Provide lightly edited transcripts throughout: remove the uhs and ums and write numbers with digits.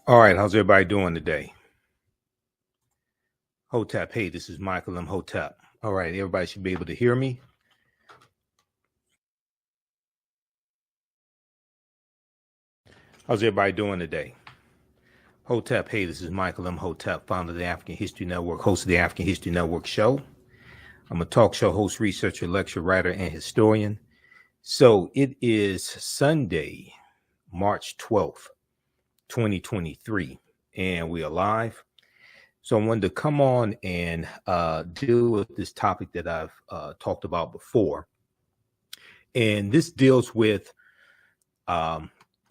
All right, how's everybody doing today? Hotep, hey, this is Michael Imhotep. All right, everybody should be able to hear me. How's everybody doing today? Hotep, hey, this is Michael Imhotep, founder of the African History Network, host of the African History Network show. I'm a talk show host, researcher, lecturer, writer, and historian. So it is Sunday, March 12th, 2023, and we are live. So I wanted to come on and deal with this topic that I've talked about before. And this deals with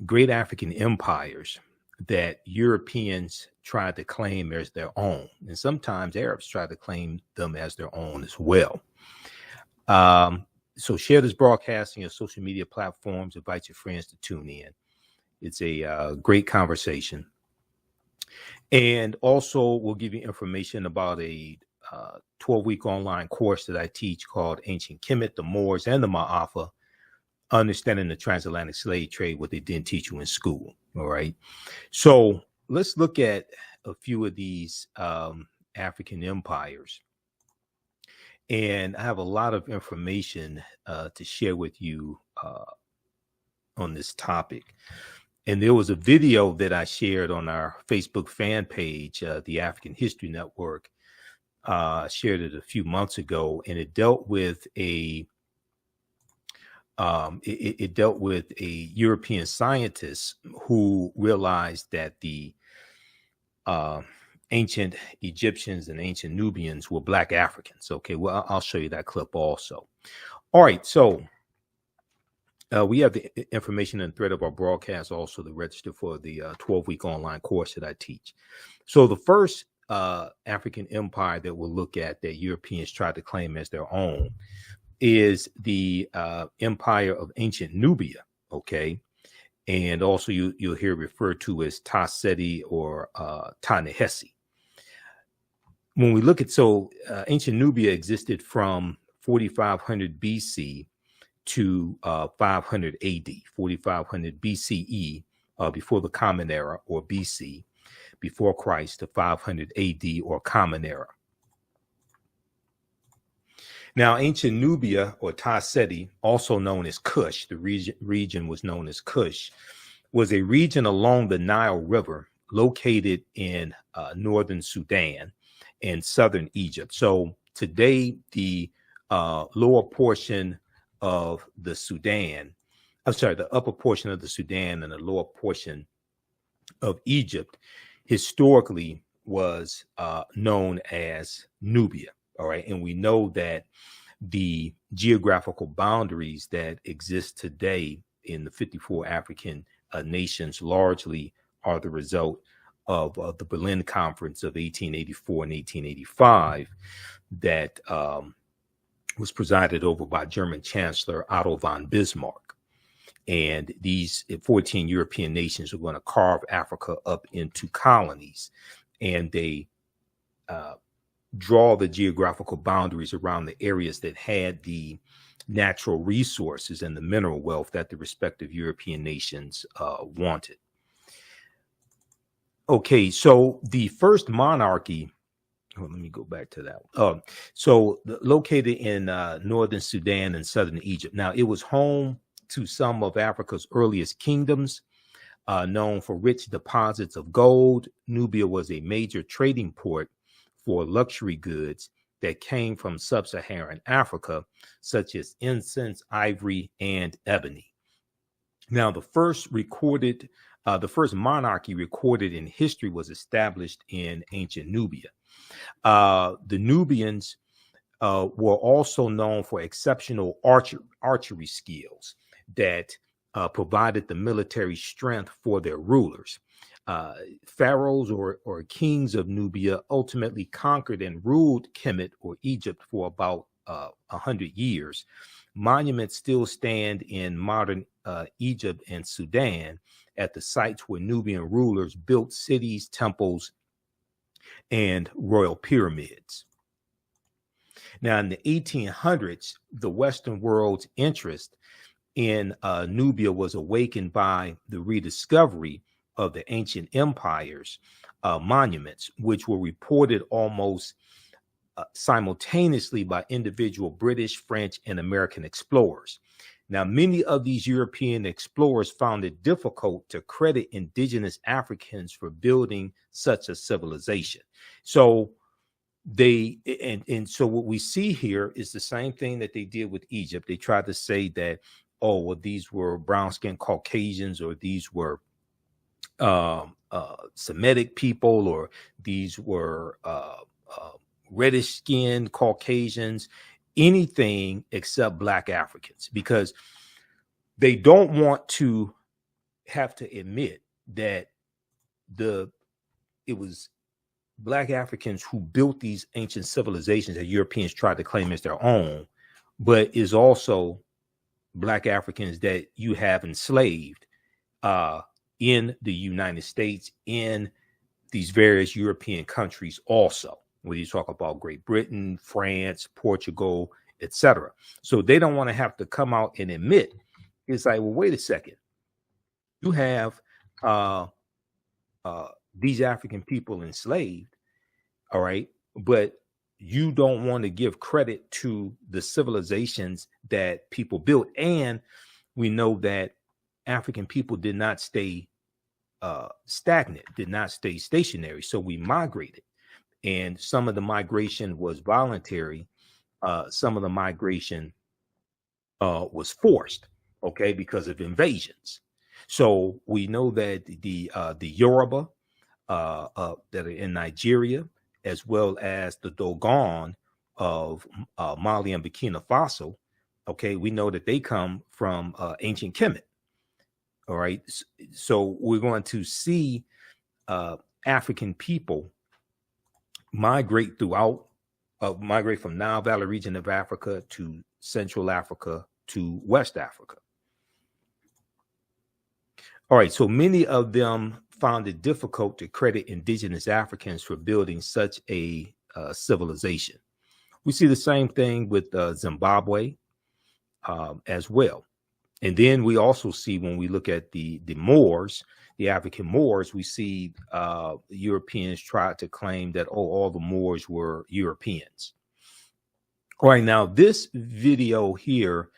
great African empires that Europeans tried to claim as their own. And sometimes Arabs try to claim them as their own as well. So share this broadcasting on social media platforms. Invite your friends to tune in. It's a great conversation. And also, we'll give you information about a 12-week online course that I teach called Ancient Kemet, the Moors, and the Ma'afa, Understanding the Transatlantic Slave Trade, what they didn't teach you in school. All right. So let's look at a few of these African empires. And I have a lot of information to share with you on this topic. And there was a video that I shared on our Facebook fan page, the African History Network. I shared it a few months ago, and it dealt with a European scientist who realized that the ancient Egyptians and ancient Nubians were Black Africans. Okay, well, I'll show you that clip also. All right, so we have the information and thread of our broadcast also to register for the 12-week online course that I teach. So the first African empire that we'll look at that Europeans tried to claim as their own is the empire of ancient Nubia, okay? And also you'll hear referred to as Ta Seti or Ta-Nehesi. When we look at, ancient Nubia existed from 4500 BC to 500 AD, 4500 BCE, before the Common Era, or BC, before Christ, to 500 AD, or Common Era. Now, ancient Nubia, or Ta Seti, also known as Kush, the region was known as Kush, was a region along the Nile River located in northern Sudan and southern Egypt. So today, the lower portion of the Sudan, the upper portion of the Sudan and the lower portion of Egypt historically was known as Nubia. All right. And we know that the geographical boundaries that exist today in the 54 African nations largely are the result of the Berlin Conference of 1884 and 1885 that was presided over by German Chancellor Otto von Bismarck. And these 14 European nations are going to carve Africa up into colonies. And they draw the geographical boundaries around the areas that had the natural resources and the mineral wealth that the respective European nations wanted. Okay, so the first monarchy, let me go back to that. Located in northern Sudan and southern Egypt. Now, it was home to some of Africa's earliest kingdoms, known for rich deposits of gold. Nubia was a major trading port for luxury goods that came from sub-Saharan Africa, such as incense, ivory, and ebony. Now, the first monarchy recorded in history was established in ancient Nubia. The Nubians were also known for exceptional archery skills that provided the military strength for their rulers. Pharaohs or kings of Nubia ultimately conquered and ruled Kemet, or Egypt, for about 100 years. Monuments still stand in modern Egypt and Sudan at the sites where Nubian rulers built cities, temples, and royal pyramids. Now, in the 1800s, the Western world's interest in Nubia was awakened by the rediscovery of the ancient empires monuments, which were reported almost simultaneously by individual British, French, and American explorers. Now, many of these European explorers found it difficult to credit indigenous Africans for building such a civilization. So so what we see here is the same thing that they did with Egypt. They tried to say that, oh, well, these were brown-skinned Caucasians, or these were Semitic people, or these were reddish-skinned Caucasians, anything except Black Africans, because they don't want to have to admit that it was Black Africans who built these ancient civilizations that Europeans tried to claim as their own, but is also Black Africans that you have enslaved in the United States, in these various European countries also, when you talk about Great Britain, France, Portugal, etc. So they don't want to have to come out and admit, it's like, well, wait a second. You have these African people enslaved, all right, but you don't want to give credit to the civilizations that people built. And we know that African people did not stay stagnant, did not stay stationary. So we migrated, and some of the migration was voluntary. Some of the migration was forced, okay, because of invasions. So we know that the Yoruba that are in Nigeria, as well as the Dogon of Mali and Burkina Faso, okay, we know that they come from ancient Kemet. All right, so we're going to see African people migrate migrate from Nile Valley region of Africa to Central Africa to West Africa. All right, so many of them found it difficult to credit indigenous Africans for building such a civilization. We see the same thing with Zimbabwe as well. And then we also see, when we look at the Moors, the African Moors, we see Europeans tried to claim that, oh, all the Moors were Europeans. All right, now this video here,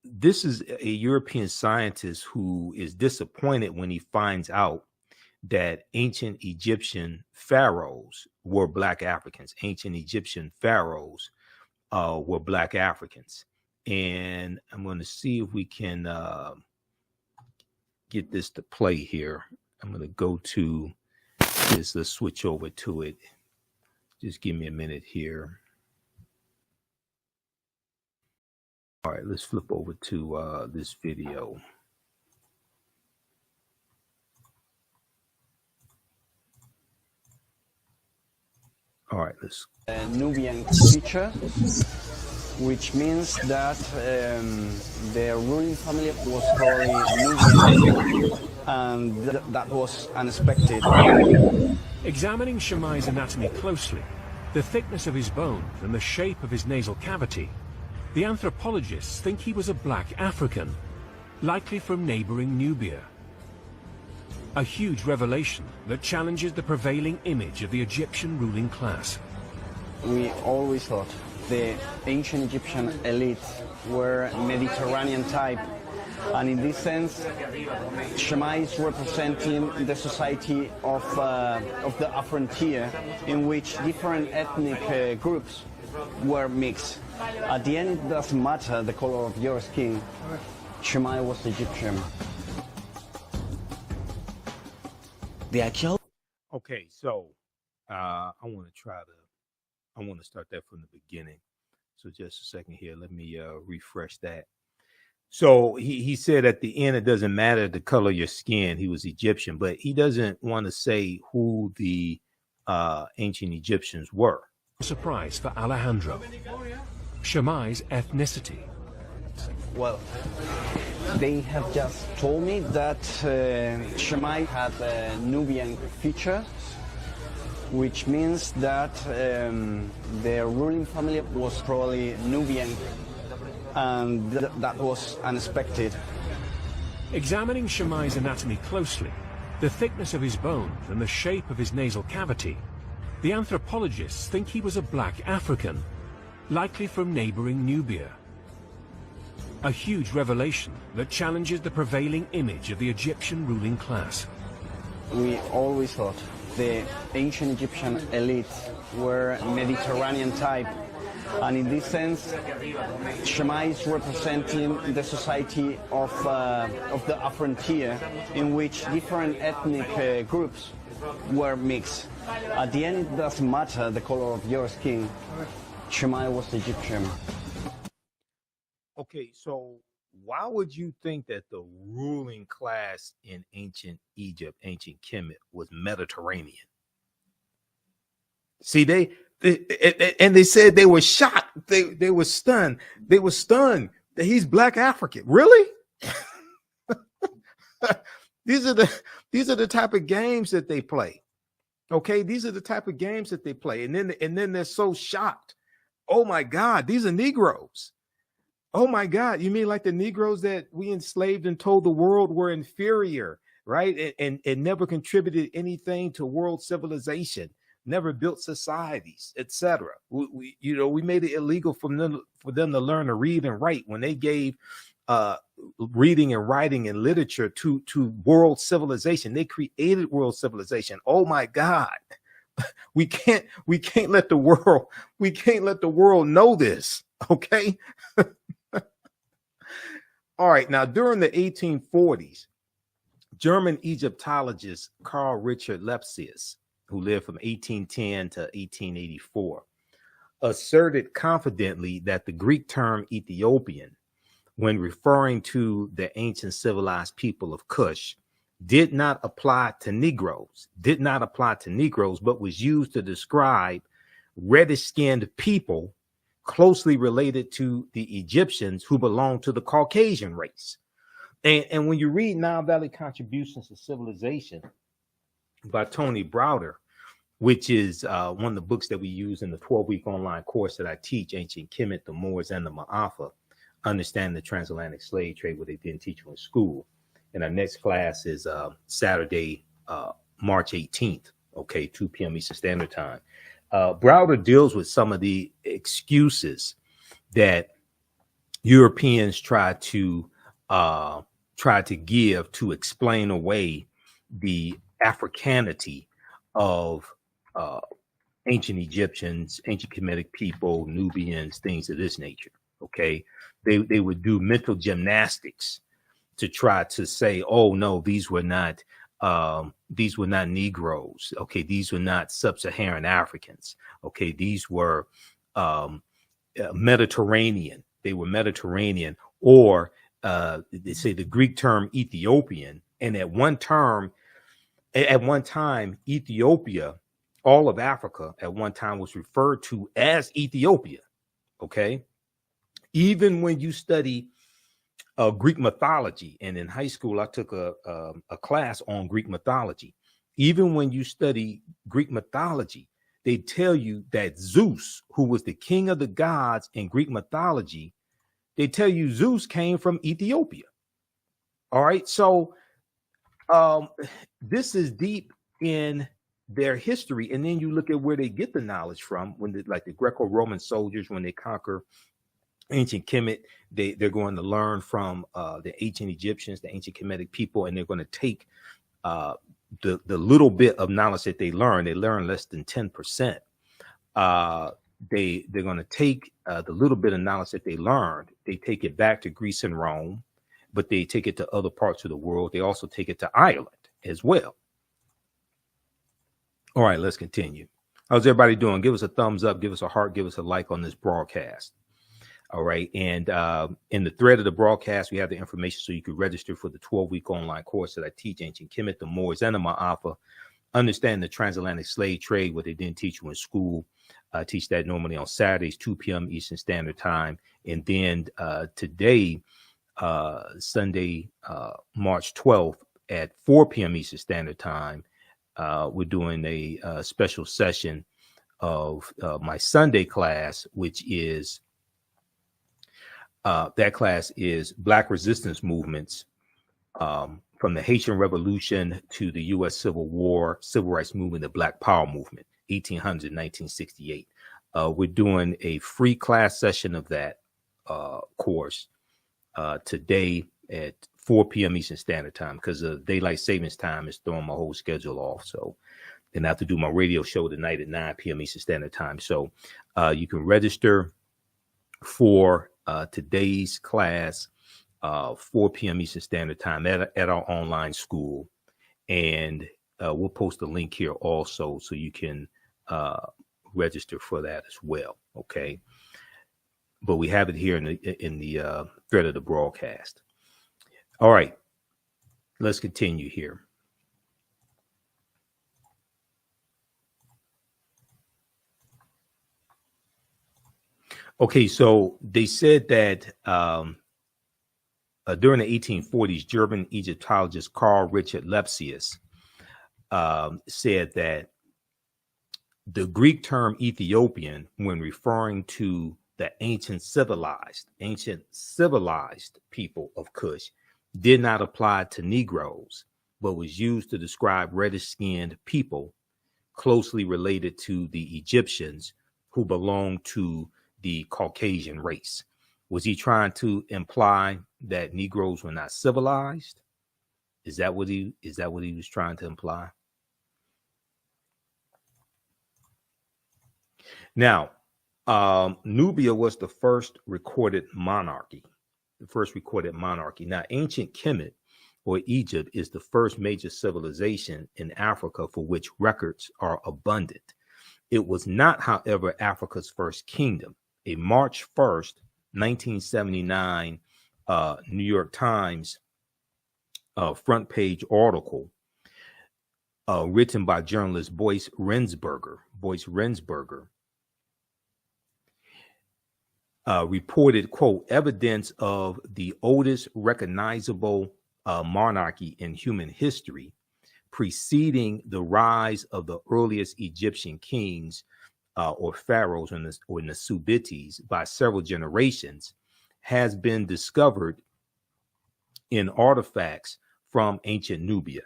this is a European scientist who is disappointed when he finds out that ancient Egyptian pharaohs were Black Africans. Ancient Egyptian pharaohs were Black Africans. And I'm going to see if we can get this to play here. I'm going to go to this. Let's switch over to it. Just give me a minute here. All right, let's flip over to this video. All right, let's. Nubian feature, which means that the ruling family was probably Nubian, and that was unexpected. Examining Shammai's anatomy closely, the thickness of his bones and the shape of his nasal cavity, the anthropologists think he was a Black African, likely from neighboring Nubia. A huge revelation that challenges the prevailing image of the Egyptian ruling class. We always thought the ancient Egyptian elite were Mediterranean type, and in this sense, Shammai is representing the society of the frontier, in which different ethnic groups were mixed. At the end, it doesn't matter the color of your skin. Shammai was Egyptian. Okay, so I want to start that from the beginning. So just a second here. Let me refresh that. So he said at the end, it doesn't matter the color of your skin. He was Egyptian, but he doesn't want to say who the ancient Egyptians were. Surprise for Alejandro. Shammai's ethnicity. Well, they have just told me that Shammai had a Nubian feature, which means that the ruling family was probably Nubian, and that was unexpected. Examining Shammai's anatomy closely, the thickness of his bones and the shape of his nasal cavity, the anthropologists think he was a black African, likely from neighboring Nubia. A huge revelation that challenges the prevailing image of the Egyptian ruling class. We always thought the ancient Egyptian elite were Mediterranean type, and in this sense, Shammai is representing the society of the frontier, in which different ethnic groups were mixed. At the end, it doesn't matter the color of your skin. Shammai was Egyptian. Okay, so why would you think that the ruling class in ancient Egypt, ancient Kemet, was Mediterranean? See, they said they were shocked. They were stunned. They were stunned that he's black African. Really? These are the type of games that they play. Okay, these are the type of games that they play, and then they're so shocked. Oh my God, these are Negroes. Oh my God, you mean like the Negroes that we enslaved and told the world were inferior, right? And never contributed anything to world civilization, never built societies, etc. We made it illegal for them to learn to read and write when they gave reading and writing and literature to world civilization. They created world civilization. Oh my God. We can't let the world know this. Okay. All right. Now, during the 1840s, German Egyptologist Carl Richard Lepsius, who lived from 1810 to 1884, asserted confidently that the Greek term Ethiopian, when referring to the ancient civilized people of Kush, did not apply to Negroes, but was used to describe reddish-skinned people closely related to the Egyptians who belonged to the Caucasian race. And when you read Nile Valley Contributions to Civilization by Tony Browder, which is one of the books that we use in the 12-week online course that I teach, Ancient Kemet, the Moors, and the Ma'afa, Understanding the Transatlantic Slave Trade, what they didn't teach you in school. And our next class is Saturday, March 18th, okay, 2 p.m. Eastern Standard Time. Browder deals with some of the excuses that Europeans try to give to explain away the Africanity of ancient Egyptians, ancient Kemetic people, Nubians, things of this nature. Okay, they would do mental gymnastics to try to say, oh no, these were not Negroes. Okay, these were not sub-Saharan Africans. Okay, these were Mediterranean. They were Mediterranean, or they say the Greek term Ethiopian. And at one time, Ethiopia, all of Africa, at one time was referred to as Ethiopia. Okay, even when you study Greek mythology, and in high school I took a class on Greek mythology. Even when you study Greek mythology, they tell you that Zeus, who was the king of the gods in Greek mythology, they tell you Zeus came from Ethiopia. All right, so this is deep in their history, and then you look at where they get the knowledge from. When like the Greco-Roman soldiers, when they conquer ancient Kemet, they're going to learn from the ancient Egyptians, the ancient Kemetic people, and they're going to take the little bit of knowledge that they learn. They learn less than 10%. They're going to take the little bit of knowledge that they learned. They take it back to Greece and Rome, but they take it to other parts of the world. They also take it to Ireland as well. All right, let's continue. How's everybody doing? Give us a thumbs up, give us a heart, give us a like on this broadcast. All right. And in the thread of the broadcast, we have the information so you can register for the 12-week online course that I teach, Ancient Kemet, the Moors, and the Ma'afa. Understand the transatlantic slave trade, what they didn't teach you in school. I teach that normally on Saturdays, 2 p.m. Eastern Standard Time. And then today, Sunday, March 12th at 4 p.m. Eastern Standard Time, we're doing a special session of my Sunday class, which is that class is Black resistance movements from the Haitian Revolution to the U.S. Civil War, Civil Rights Movement, the Black Power Movement, 1800, 1968. We're doing a free class session of that course today at 4 p.m. Eastern Standard Time, because of daylight savings time is throwing my whole schedule off. So then I have to do my radio show tonight at 9 p.m. Eastern Standard Time. So you can register for today's class, 4 p.m. Eastern Standard Time at our online school. And we'll post a link here also so you can register for that as well. Okay. But we have it here in the thread of the broadcast. All right. Let's continue here. Okay, so they said that during the 1840s, German Egyptologist Carl Richard Lepsius said that the Greek term Ethiopian, when referring to the ancient civilized people of Kush, did not apply to Negroes, but was used to describe reddish-skinned people closely related to the Egyptians who belonged to the Caucasian race. Was he trying to imply that Negroes were not civilized? Is that what he was trying to imply? Now, Nubia was the first recorded monarchy. Now, ancient Kemet, or Egypt, is the first major civilization in Africa for which records are abundant. It was not, however, Africa's first kingdom. A March 1st, 1979 New York Times front page article written by journalist Boyce Rensberger, reported, quote, evidence of the oldest recognizable monarchy in human history, preceding the rise of the earliest Egyptian kings or pharaohs or Nasubites by several generations, has been discovered in artifacts from ancient Nubia.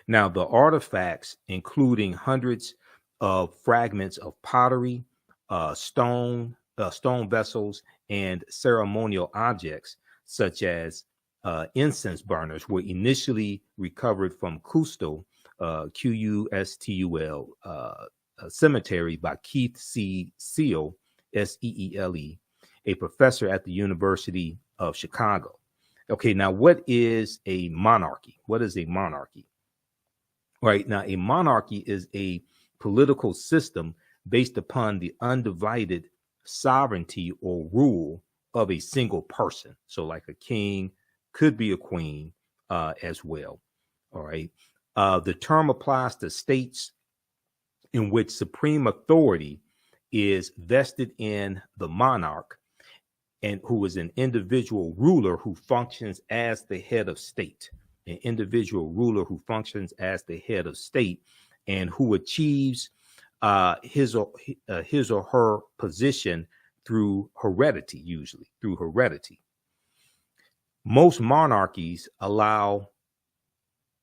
Now, the artifacts, including hundreds of fragments of pottery, stone vessels, and ceremonial objects, such as incense burners, were initially recovered from Custul, Qustul, cemetery by Keith C. Seale, Seele, a professor at the University of Chicago. Okay, now what is a monarchy? Right, now a monarchy is a political system based upon the undivided sovereignty or rule of a single person. So like a king, could be a queen as well. All right. The term applies to states in which supreme authority is vested in the monarch, and who is an individual ruler who functions as the head of state. And who achieves his or her position through heredity, usually through heredity. Most monarchies allow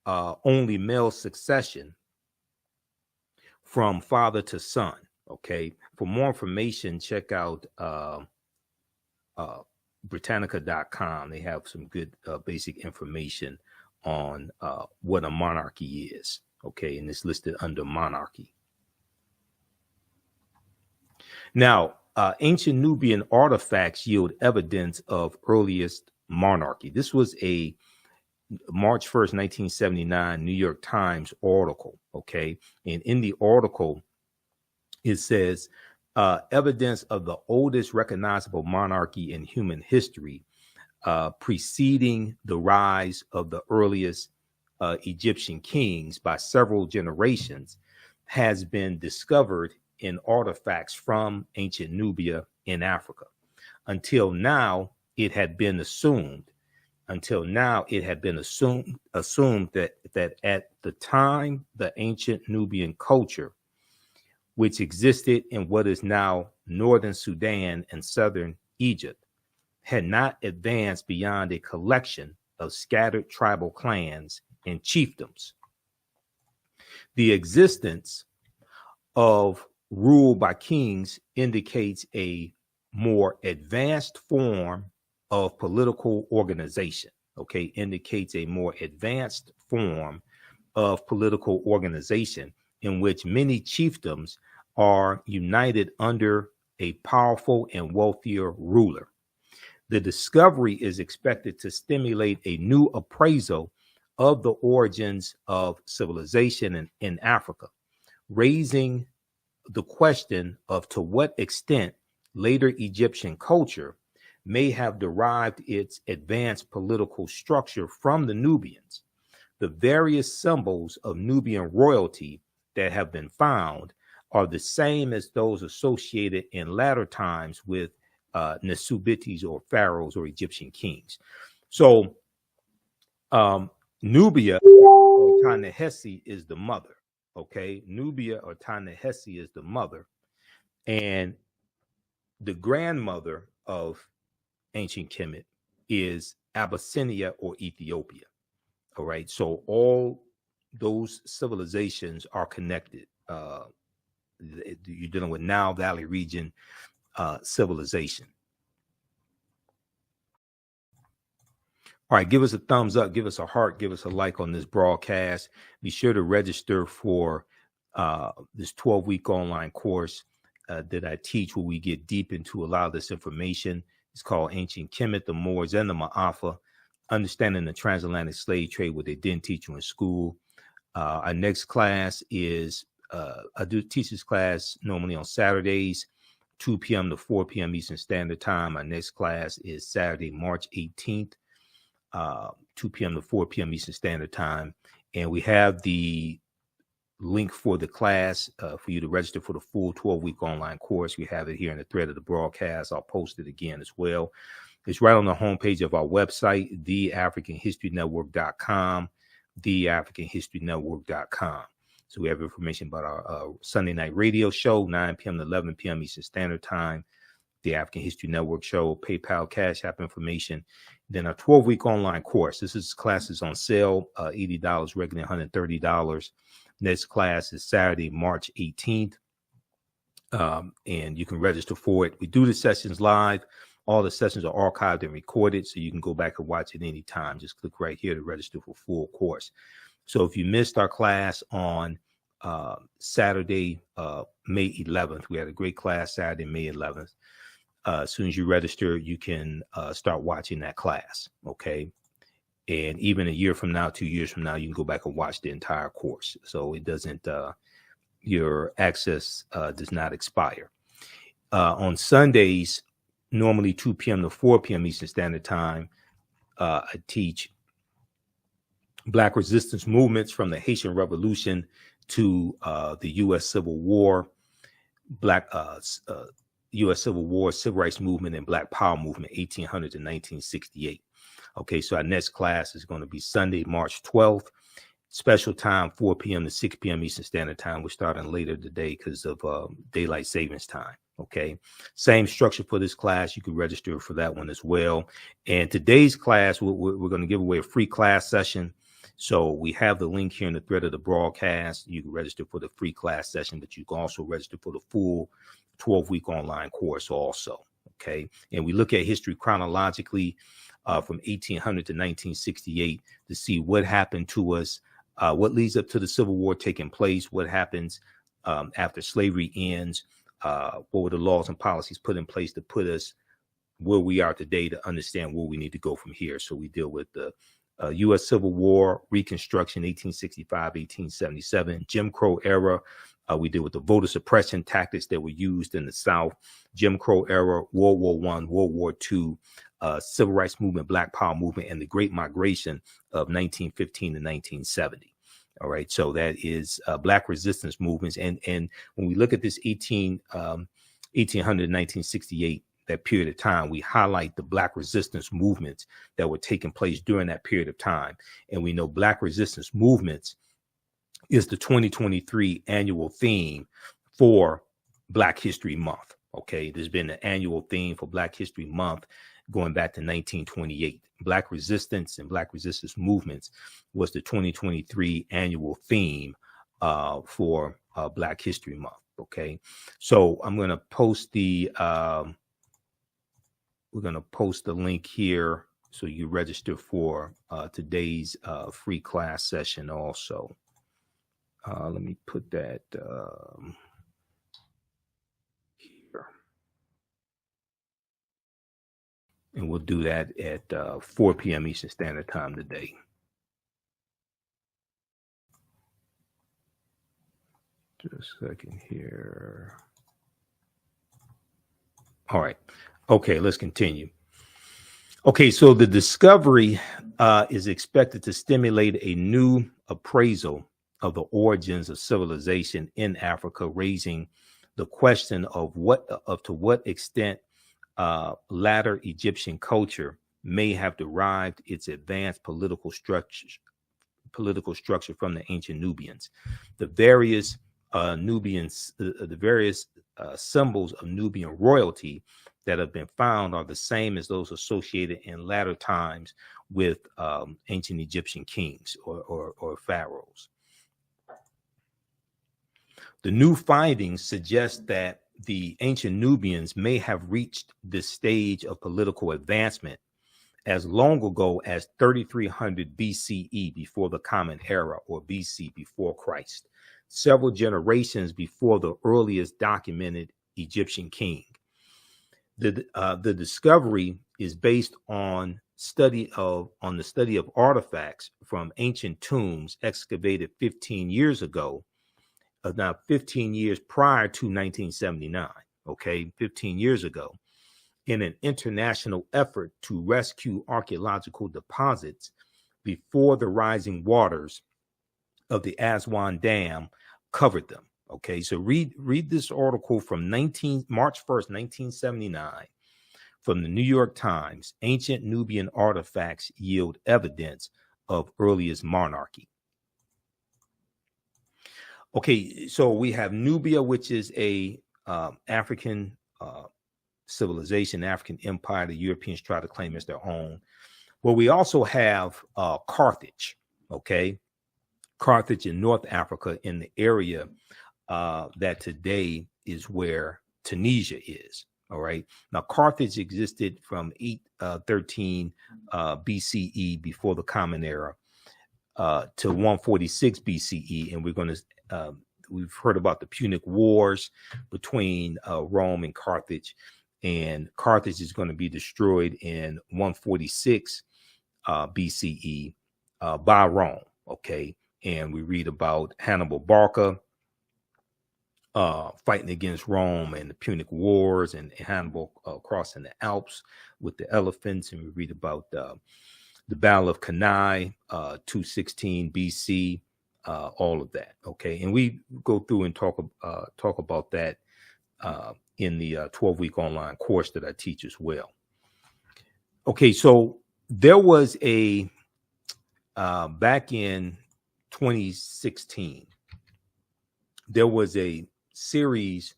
only male succession from father to son. Okay. For more information, check out Britannica.com. They have some good basic information on what a monarchy is. Okay. And it's listed under monarchy. Now, ancient Nubian artifacts yield evidence of earliest monarchy. This was a March 1st, 1979 New York Times article. Okay. And in the article, it says evidence of the oldest recognizable monarchy in human history, preceding the rise of the earliest Egyptian kings by several generations, has been discovered in artifacts from ancient Nubia in Africa. Until now, it had been assumed that at the time the ancient Nubian culture which existed in what is now northern Sudan and southern Egypt, had not advanced beyond a collection of scattered tribal clans and chiefdoms. The existence of rule by kings indicates a more advanced form of political organization, okay, indicates a more advanced form of political organization in which many chiefdoms are united under a powerful and wealthier ruler. The discovery is expected to stimulate a new appraisal of the origins of civilization in Africa, raising the question of to what extent later Egyptian culture may have derived its advanced political structure from the Nubians. The various symbols of Nubian royalty that have been found are the same as those associated in latter times with Nasubites or pharaohs or Egyptian kings. So Nubia or Ta-Nehesi is the mother. Okay, Nubia or Ta-Nehesi is the mother, and the grandmother of ancient Kemet is Abyssinia or Ethiopia. All right, so all those civilizations are connected. You're dealing with Nile Valley region civilization. All right, give us a thumbs up, give us a heart, give us a like on this broadcast. Be sure to register for this 12-week online course that I teach, where we get deep into a lot of this information. It's called Ancient Kemet, the Moors, and the Ma'afa, Understanding the Transatlantic Slave Trade, what they didn't teach you in school. Our next class is, I do teach this class normally on Saturdays, 2 p.m. to 4 p.m. Eastern Standard Time. Our next class is Saturday, March 18th. 2 p.m. to 4 p.m. Eastern Standard Time. And we have the link for the class for you to register for the full 12-week online course. We have it here in the thread of the broadcast. I'll post it again as well. It's right on the homepage of our website, TheAfricanHistoryNetwork.com, TheAfricanHistoryNetwork.com. So we have information about our Sunday night radio show, 9 p.m. to 11 p.m. Eastern Standard Time. The African History Network show, PayPal, Cash App information. Then our 12-week online course. This class is on sale, $80, regularly $130. Next class is Saturday, March 18th. And you can register for it. We do the sessions live. All the sessions are archived and recorded, so you can go back and watch it anytime. Just click right here to register for full course. So if you missed our class on Saturday, May 11th, we had a great class Saturday, May 11th. As soon as you register, you can start watching that class, okay? And even a year from now, 2 years from now, you can go back and watch the entire course. So it doesn't, your access does not expire. On Sundays, normally 2 p.m. to 4 p.m. Eastern Standard Time, I teach Black resistance movements from the Haitian Revolution to the U.S. Civil War, U.S. Civil War, Civil Rights Movement, and Black Power Movement, 1800 to 1968. Okay, so our next class is going to be Sunday, March 12th. Special time, 4 p.m. to 6 p.m. Eastern Standard Time. We're starting later today because of daylight savings time. Okay, same structure for this class. You can register for that one as well. And today's class, we're going to give away a free class session. So we have the link here in the thread of the broadcast. You can register for the free class session, but you can also register for the full 12-week online course also, okay? And we look at history chronologically from 1800 to 1968 to see what happened to us, what leads up to the Civil War taking place, what happens after slavery ends, what were the laws and policies put in place to put us where we are today to understand where we need to go from here. So we deal with the U.S. Civil War, Reconstruction, 1865, 1877, Jim Crow era. We deal with the voter suppression tactics that were used in the South, Jim Crow era, World War I, World War II, Civil Rights Movement, Black Power Movement, and the Great Migration of 1915 to 1970. All right, so that is Black resistance movements. And when we look at this 1800 1968, that period of time, we highlight the Black resistance movements that were taking place during that period of time. And we know Black resistance movements is the 2023 annual theme for Black History Month. Okay, there's been an annual theme for Black History Month going back to 1928. Black resistance and Black resistance movements was the 2023 annual theme for Black History Month. Okay, so I'm going to post the we're going to post the link here so you register for today's free class session also. Let me put that here. And we'll do that at 4 p.m. Eastern Standard Time today. Just a second here. All right. Okay, let's continue. Okay, so the discovery is expected to stimulate a new appraisal of the origins of civilization in Africa, raising the question of to what extent latter Egyptian culture may have derived its advanced political structure from the ancient Nubians. The various symbols of Nubian royalty that have been found are the same as those associated in latter times with ancient Egyptian kings or pharaohs. The new findings suggest that the ancient Nubians may have reached this stage of political advancement as long ago as 3300 BCE, before the Common Era, or BC, before Christ, several generations before the earliest documented Egyptian king. The discovery is based on the study of artifacts from ancient tombs excavated 15 years ago, now 15 years prior to 1979, okay, 15 years ago, in an international effort to rescue archaeological deposits before the rising waters of the Aswan Dam covered them. Okay, so read this article from March 1st, 1979, from the New York Times. Ancient Nubian artifacts yield evidence of earliest monarchy. Okay, so we have Nubia, which is a African civilization, African empire. The Europeans try to claim as their own. Well, we also have Carthage. Okay, Carthage in North Africa, in the area that today is where Tunisia is. All right. Now, Carthage existed from 813 BCE, before the Common Era, to 146 BCE, and we've heard about the Punic Wars between Rome and Carthage, and Carthage is going to be destroyed in 146 BCE by Rome. Okay, and we read about Hannibal Barca fighting against Rome and the Punic Wars, and Hannibal crossing the Alps with the elephants, and we read about the Battle of Cannae, 216 BC, all of that. Okay, and we go through and talk about that in the 12-week online course that I teach as well. Okay, so there was a back in 2016, there was a series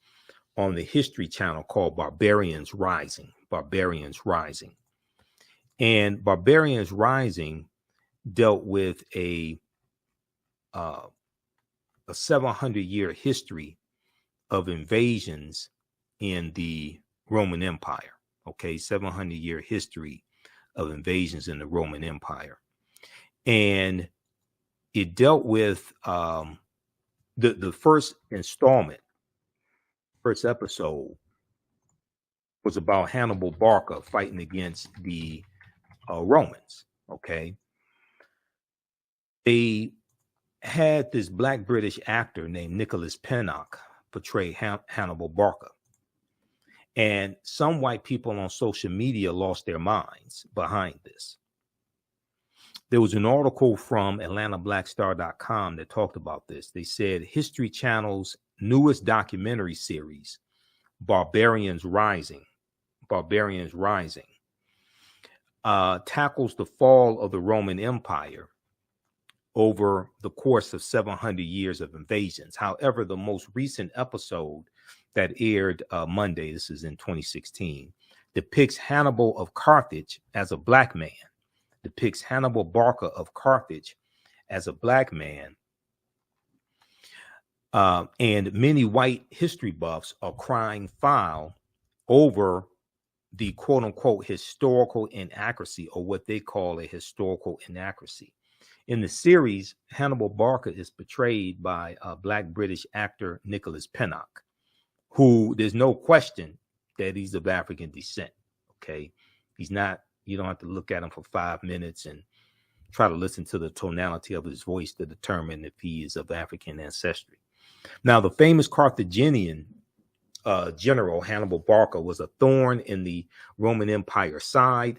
on the History Channel called Barbarians Rising. And Barbarians Rising dealt with a 700-year history of invasions in the Roman Empire. Okay, 700-year history of invasions in the Roman Empire. And it dealt with the first installment, first episode, was about Hannibal Barca fighting against the Romans. Okay, they had this Black British actor named Nicholas Pinnock portray Hannibal Barca, and some white people on social media lost their minds behind this. There was an article from AtlantaBlackStar.com that talked about this. They said History Channel's newest documentary series, Barbarians Rising, tackles the fall of the Roman Empire over the course of 700 years of invasions. However, the most recent episode that aired Monday, this is in 2016, depicts Hannibal of Carthage as a black man, depicts Hannibal Barca of Carthage as a black man. And many white history buffs are crying foul over the quote unquote historical inaccuracy, or what they call a historical inaccuracy. In the series, Hannibal Barca is portrayed by Black British actor Nicholas Pinnock, who there's no question that he's of African descent. Okay. He's not, you don't have to look at him for 5 minutes and try to listen to the tonality of his voice to determine if he is of African ancestry. Now, the famous Carthaginian general Hannibal Barca was a thorn in the Roman Empire side.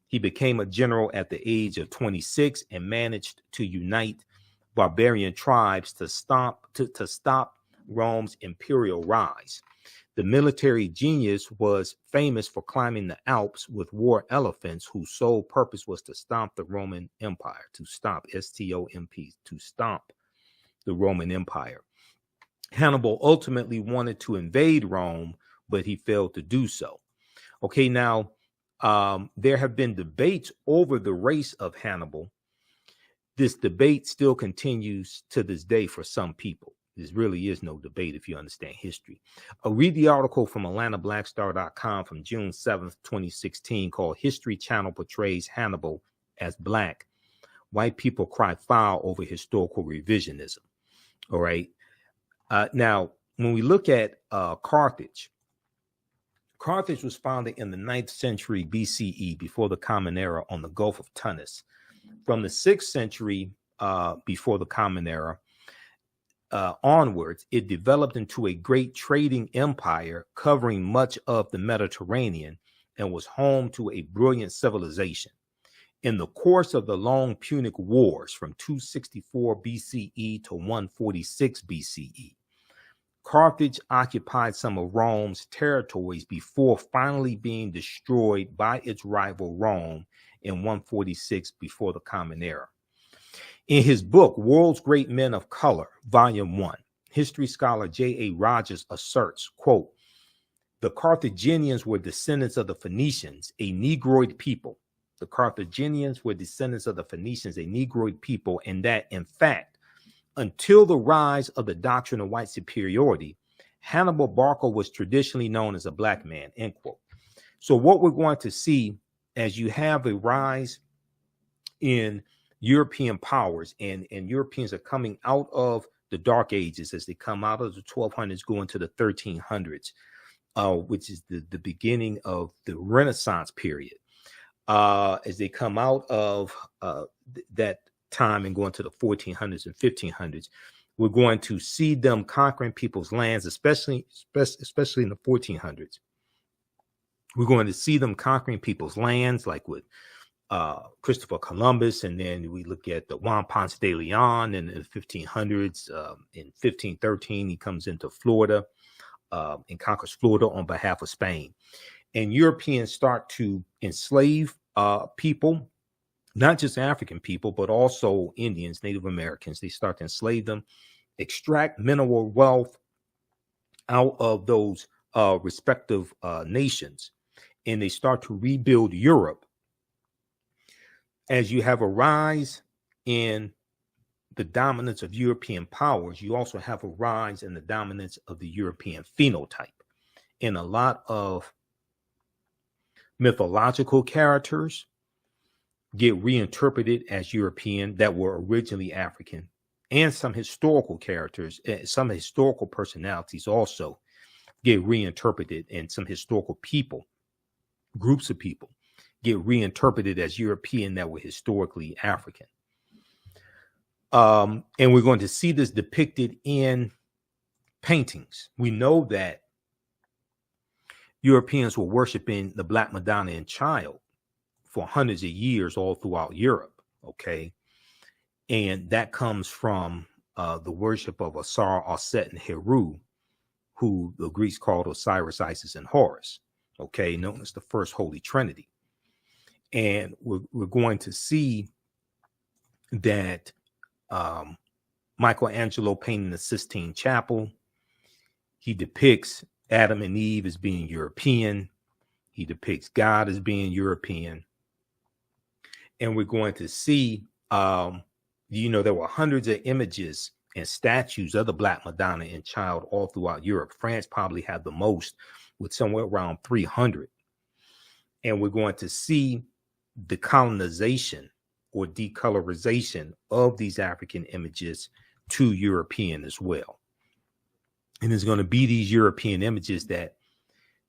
He became a general at the age of 26 and managed to unite barbarian tribes to stop Rome's imperial rise. The military genius was famous for climbing the Alps with war elephants whose sole purpose was to stomp the Roman Empire, to stomp, S-T-O-M-P, to stomp the Roman Empire. Hannibal ultimately wanted to invade Rome, but he failed to do so. Okay, now, there have been debates over the race of Hannibal. This debate still continues to this day for some people. There really is no debate if you understand history. Read the article from AtlantaBlackStar.com from June 7th, 2016, called History Channel Portrays Hannibal as Black. White people cry foul over historical revisionism. All right. Now, when we look at Carthage, Carthage was founded in the 9th century BCE, before the Common Era, on the Gulf of Tunis. From the 6th century before the Common Era onwards, it developed into a great trading empire covering much of the Mediterranean and was home to a brilliant civilization. In the course of the long Punic Wars from 264 BCE to 146 BCE, Carthage occupied some of Rome's territories before finally being destroyed by its rival Rome in 146 before the Common Era. In his book, World's Great Men of Color, Volume 1, history scholar J.A. Rogers asserts, quote, the Carthaginians were descendants of the Phoenicians, a Negroid people. The Carthaginians were descendants of the Phoenicians, a Negroid people, and that, in fact, until the rise of the doctrine of white superiority, Hannibal Barca was traditionally known as a black man, end quote. So what we're going to see as you have a rise in European powers, and Europeans are coming out of the Dark Ages as they come out of the 1200s, going to the 1300s, which is the beginning of the Renaissance period. As they come out of that time and go into the 1400s and 1500s, we're going to see them conquering people's lands, especially in the 1400s. We're going to see them conquering people's lands, like with Christopher Columbus, and then we look at the Juan Ponce de Leon in the 1500s. In 1513, he comes into Florida and conquers Florida on behalf of Spain. And Europeans start to enslave people, not just African people, but also Indians, Native Americans. They start to enslave them, extract mineral wealth out of those respective nations, and they start to rebuild Europe. As you have a rise in the dominance of European powers, you also have a rise in the dominance of the European phenotype. And a lot of mythological characters get reinterpreted as European that were originally African, and some historical characters, some historical personalities also get reinterpreted, and some historical people, groups of people, get reinterpreted as European that were historically African. And we're going to see this depicted in paintings. We know that Europeans were worshiping the Black Madonna and Child for hundreds of years all throughout Europe, okay? And that comes from the worship of Asar, Aset, and Heru, who the Greeks called Osiris, Isis, and Horus, okay, known as the First Holy Trinity. And we're going to see that Michelangelo painting the Sistine Chapel. He depicts Adam and Eve as being European. He depicts God as being European. And we're going to see, there were hundreds of images and statues of the Black Madonna and Child all throughout Europe. France probably had the most, with somewhere around 300. And we're going to see the colonization or decolorization of these African images to European as well. And there's going to be these European images that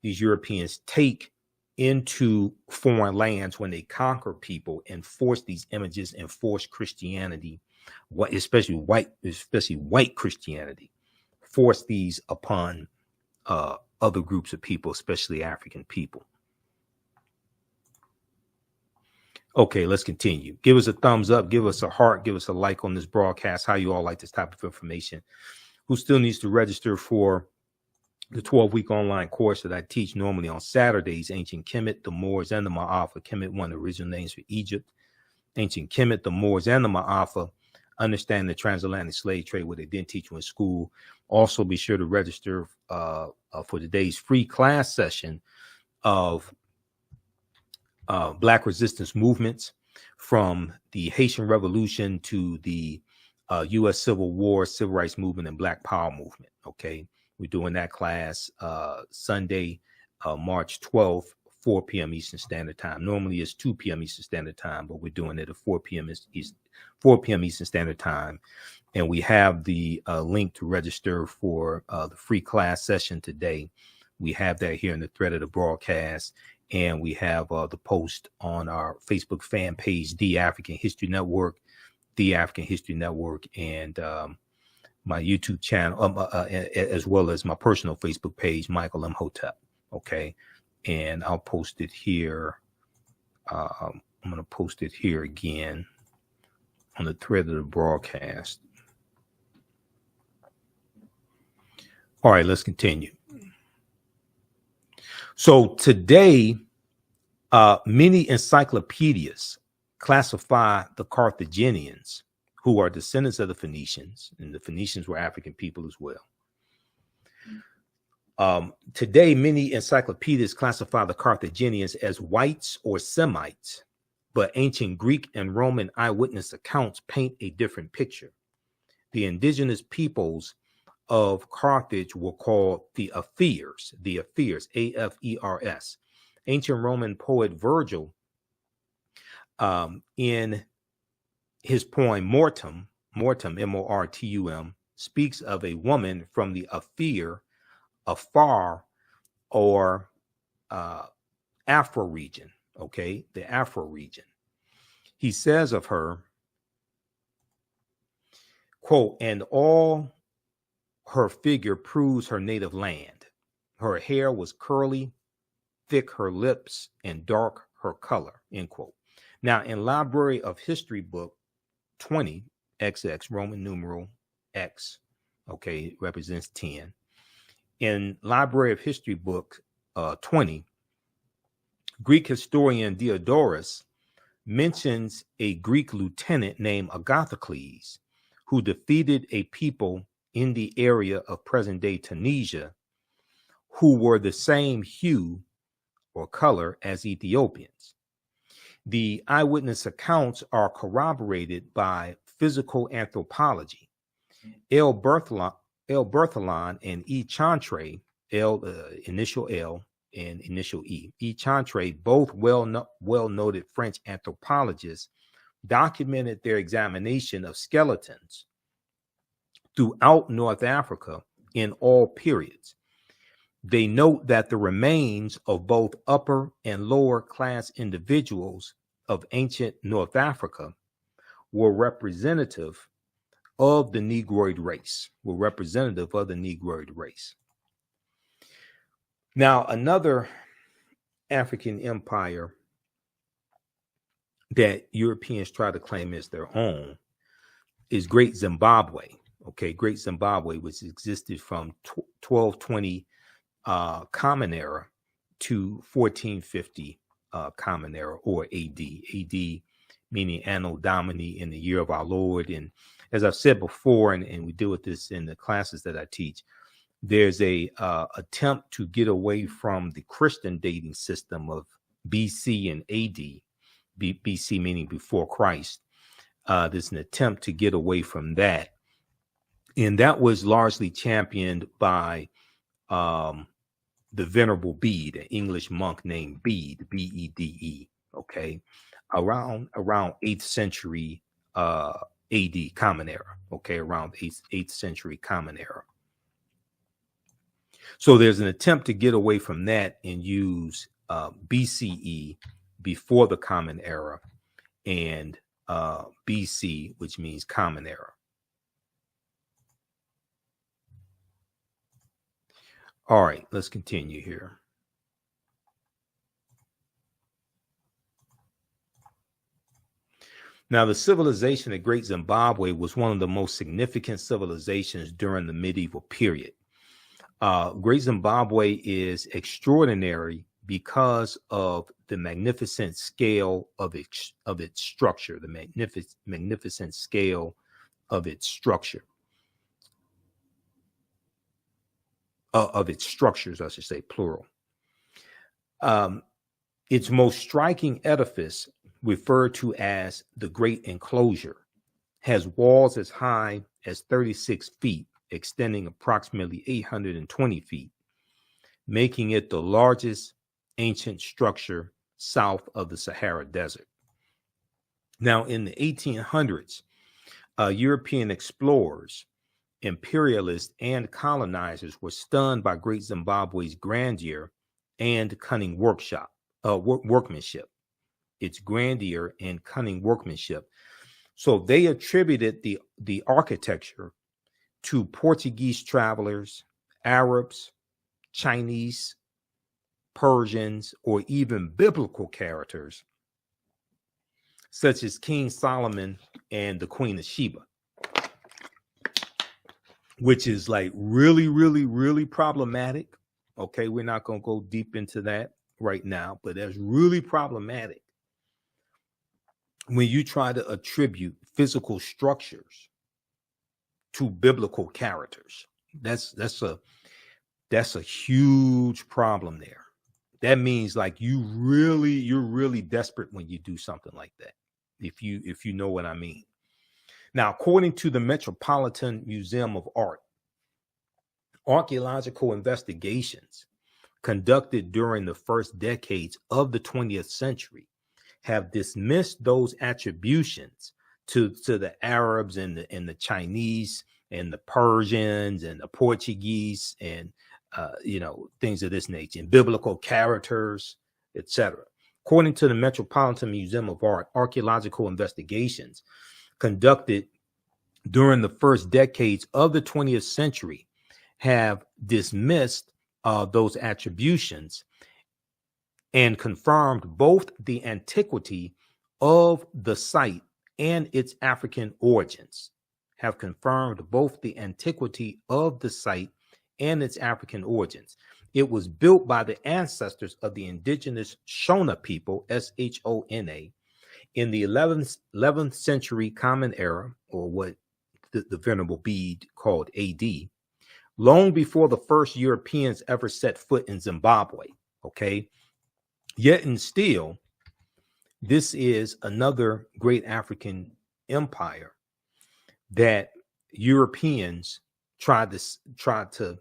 these Europeans take into foreign lands when they conquer people and force these images and force Christianity, especially white Christianity, force these upon other groups of people, especially African people. Okay, let's continue. Give us a thumbs up, give us a heart, give us a like on this broadcast. How you all like this type of information? Who still needs to register for the 12-week online course that I teach normally on Saturdays? Ancient Kemet, the Moors, and the Ma'afa. Kemet, one of the original names for Egypt. Ancient Kemet, the Moors, and the Ma'afa. Understand the transatlantic slave trade, what they didn't teach you in school. Also, be sure to register for today's free class session of Black resistance movements from the Haitian Revolution to the U.S. Civil War, Civil Rights Movement, and Black Power Movement. Okay, we're doing that class Sunday, March 12th, 4 p.m. Eastern Standard Time. Normally it's 2 p.m. Eastern Standard Time, but we're doing it at 4 p.m. Eastern Standard Time. And we have the link to register for the free class session today. We have that here in the thread of the broadcast. And we have the post on our Facebook fan page, The African History Network, and my YouTube channel, as well as my personal Facebook page, Michael Imhotep. Okay. And I'll post it here. I'm going to post it here again on the thread of the broadcast. All right, let's continue. So today, many encyclopedias classify the Carthaginians, who are descendants of the Phoenicians, and the Phoenicians were African people as well. Today, many encyclopedias classify the Carthaginians as whites or Semites, but ancient Greek and Roman eyewitness accounts paint a different picture. The indigenous peoples of Carthage were called the Afirs, A-F-E-R-S. Ancient Roman poet Virgil, in his poem Mortum, M-O-R-T-U-M, speaks of a woman from the Afir, Afar, or Afro region, okay, the Afro region. He says of her, quote, "And all her figure proves her native land. Her hair was curly, thick her lips, and dark her color," end quote. Now, in Library of History book 20, XX, Roman numeral X, okay, represents 10. In Library of History book 20, Greek historian Diodorus mentions a Greek lieutenant named Agathocles, who defeated a people in the area of present-day Tunisia who were the same hue or color as Ethiopians. The eyewitness accounts are corroborated by physical anthropology. L. Berthelon and E. Chantre, initial L and initial E. E. Chantre, both well-noted French anthropologists, documented their examination of skeletons throughout North Africa in all periods. They note that the remains of both upper and lower class individuals of ancient North Africa were representative of the Negroid race, Now, another African empire that Europeans try to claim as their own is Great Zimbabwe. Okay, Great Zimbabwe, which existed from 1220 Common Era to 1450 Common Era, or AD. AD meaning Anno Domini, in the year of our Lord. And as I've said before, and we deal with this in the classes that I teach, there's a attempt to get away from the Christian dating system of BC and AD, BC meaning before Christ. There's an attempt to get away from that. And that was largely championed by the Venerable Bede, an English monk named Bede, B-E-D-E, okay, around 8th century AD, Common Era, okay, around 8th century Common Era. So there's an attempt to get away from that and use BCE, before the Common Era, and BC, which means Common Era. All right, let's continue here. Now, the civilization of Great Zimbabwe was one of the most significant civilizations during the medieval period. Great Zimbabwe is extraordinary because of the magnificent scale of its structure, the magnificent scale of its structure, of its structures, I should say, plural. Its most striking edifice, referred to as the Great Enclosure, has walls as high as 36 feet, extending approximately 820 feet, making it the largest ancient structure south of the Sahara Desert. Now, in the 1800s, European explorers, imperialists, and colonizers were stunned by Great Zimbabwe's grandeur and cunning workmanship. Its grandeur and cunning workmanship. So they attributed the architecture to Portuguese travelers, Arabs, Chinese, Persians, or even biblical characters such as King Solomon and the Queen of Sheba, which is like really, really, really problematic. Okay, we're not going to go deep into that right now, but that's really problematic when you try to attribute physical structures to biblical characters. That's a huge problem there. That means like you're really desperate when you do something like that, if you know what I mean. Now, according to the Metropolitan Museum of Art, archaeological investigations conducted during the first decades of the 20th century have dismissed those attributions to the Arabs and the Chinese and the Persians and the Portuguese and things of this nature, and biblical characters, etc. According to the Metropolitan Museum of Art, archaeological investigations conducted during the first decades of the 20th century have dismissed those attributions and confirmed both the antiquity of the site and its African origins. Have confirmed both the antiquity of the site and its African origins. It was built by the ancestors of the indigenous Shona people, S-H-O-N-A, in the 11th century Common Era, or what the Venerable Bede called AD, long before the first Europeans ever set foot in Zimbabwe. Okay. Yet and still, this is another great African empire that Europeans tried to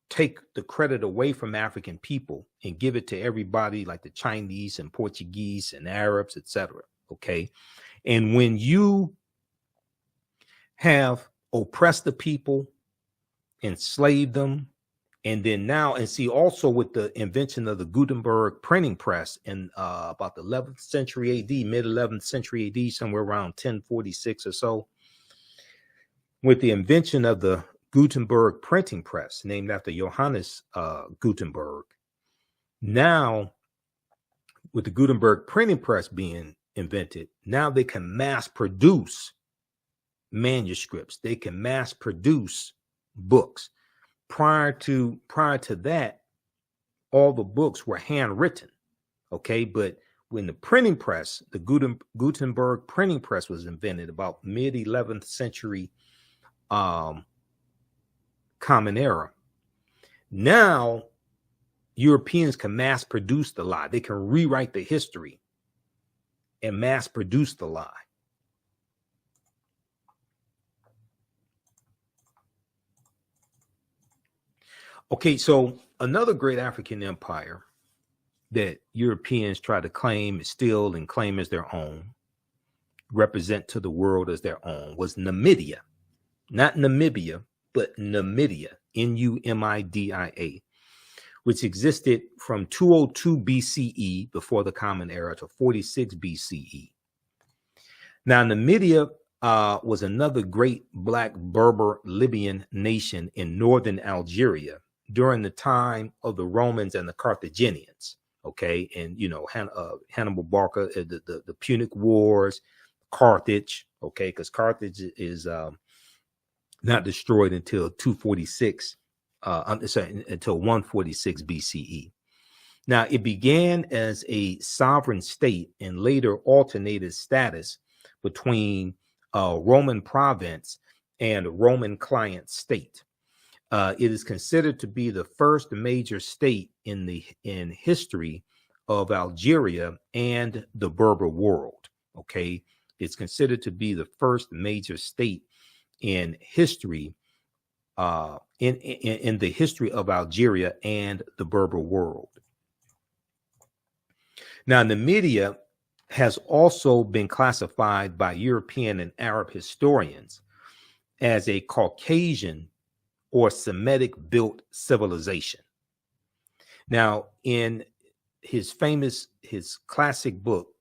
take the credit away from African people and give it to everybody like the Chinese and Portuguese and Arabs, etc. Okay. And when you have oppressed the people, enslaved them, and then now, and see also with the invention of the Gutenberg printing press in about the 11th century AD, mid 11th century AD, somewhere around 1046 or so, with the invention of the Gutenberg printing press, named after Johannes Gutenberg. Now, with the Gutenberg printing press being invented, now they can mass produce manuscripts. They can mass produce books. Prior to that, all the books were handwritten. Okay, but when the printing press, the Gutenberg printing press was invented about mid 11th century Common Era. Now Europeans can mass produce the lie. They can rewrite the history and mass produce the lie. Okay, so another great African empire that Europeans try to claim, steal, and claim as their own, represent to the world as their own, was Numidia. Not Namibia, but Numidia, Numidia, which existed from 202 BCE, before the Common Era, to 46 BCE. Now, Numidia was another great Black Berber Libyan nation in northern Algeria during the time of the Romans and the Carthaginians. Okay, and Hannibal Barca, the Punic Wars, Carthage. Okay, because Carthage is not destroyed until 246. Until 146 BCE. Now, it began as a sovereign state and later alternated status between Roman province and Roman client state. It is considered to be the first major state in history of Algeria and the Berber world. Okay, it's considered to be the first major state in history. In the history of Algeria and the Berber world. Now, Numidia has also been classified by European and Arab historians as a Caucasian or Semitic built civilization. Now, in his classic book,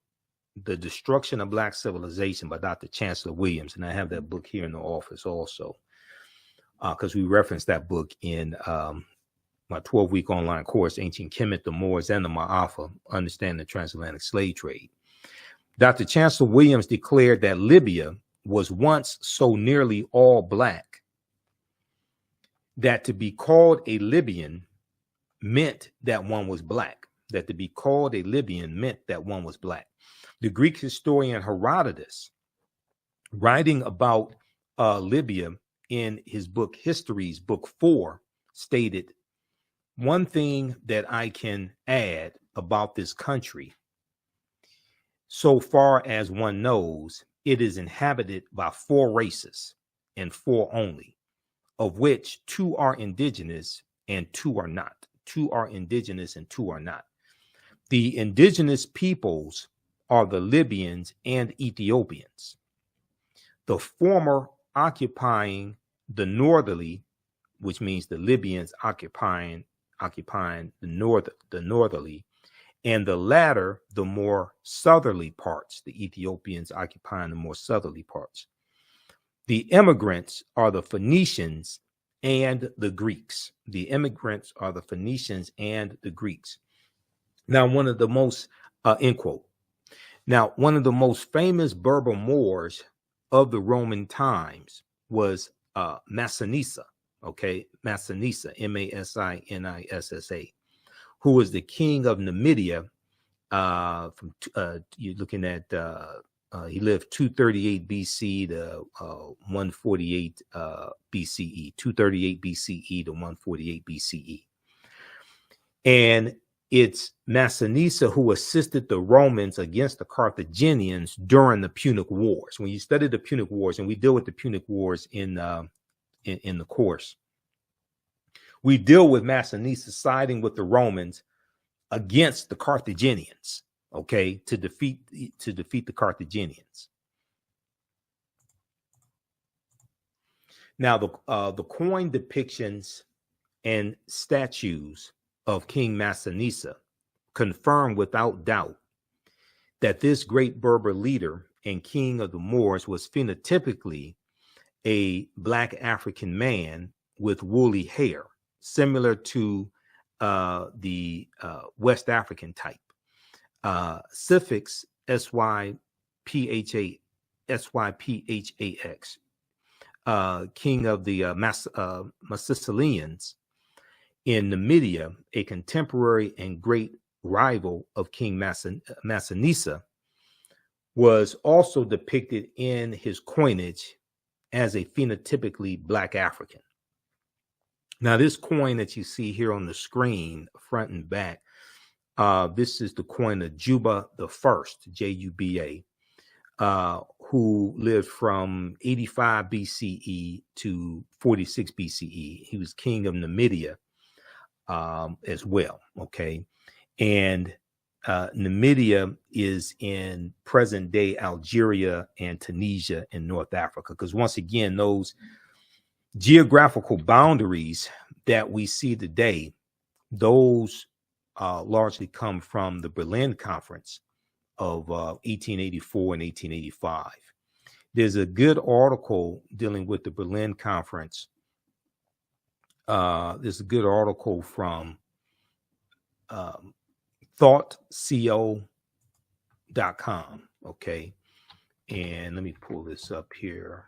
The Destruction of Black Civilization by Dr. Chancellor Williams, and I have that book here in the office also, because we referenced that book in my 12-week online course, Ancient Kemet, the Moors, and the Ma'afa, Understanding the Transatlantic Slave Trade. Dr. Chancellor Williams declared that Libya was once so nearly all Black that to be called a Libyan meant that one was Black. That to be called a Libyan meant that one was Black. The Greek historian Herodotus, writing about Libya, in his book Histories, book 4, stated, "One thing that I can add about this country, so far as one knows, it is inhabited by 4 races, and 4 only, of which 2 are indigenous and 2 are not. 2 are indigenous and 2 are not. The indigenous peoples are the Libyans and Ethiopians. The former occupying the northerly, which means the Libyans occupying the northerly, and the latter the more southerly parts, the Ethiopians occupying the more southerly parts. The immigrants are the Phoenicians and the Greeks. The immigrants are the Phoenicians and the Greeks." Now, one of the most, end quote. Now, one of the most famous Berber Moors of the Roman times was Massinissa, okay? Massinissa, Massinissa, who was the king of Numidia. You're looking at, he lived 238 BC to 148 BCE, 238 BCE to 148 BCE. And it's Massinissa who assisted the Romans against the Carthaginians during the Punic Wars. When you study the Punic Wars, and we deal with the Punic Wars in the course, we deal with Massinissa siding with the Romans against the Carthaginians, okay, to defeat the Carthaginians. Now, the coin depictions and statues of King Massinissa confirm without doubt that this great Berber leader and king of the Moors was phenotypically a Black African man with woolly hair, similar to the West African type. Suffix SYPHAX, king of the Massilians in Numidia, a contemporary and great rival of King Massinissa, was also depicted in his coinage as a phenotypically Black African. Now, this coin that you see here on the screen, front and back, this is the coin of Juba the First, Juba, who lived from 85 BCE to 46 BCE. He was king of Numidia as well, okay? And Numidia is in present-day Algeria and Tunisia in North Africa, because once again, those geographical boundaries that we see today, those largely come from the Berlin Conference of 1884 and 1885. There's a good article dealing with the Berlin Conference. There's a good article from thoughtco.com, okay? And let me pull this up here.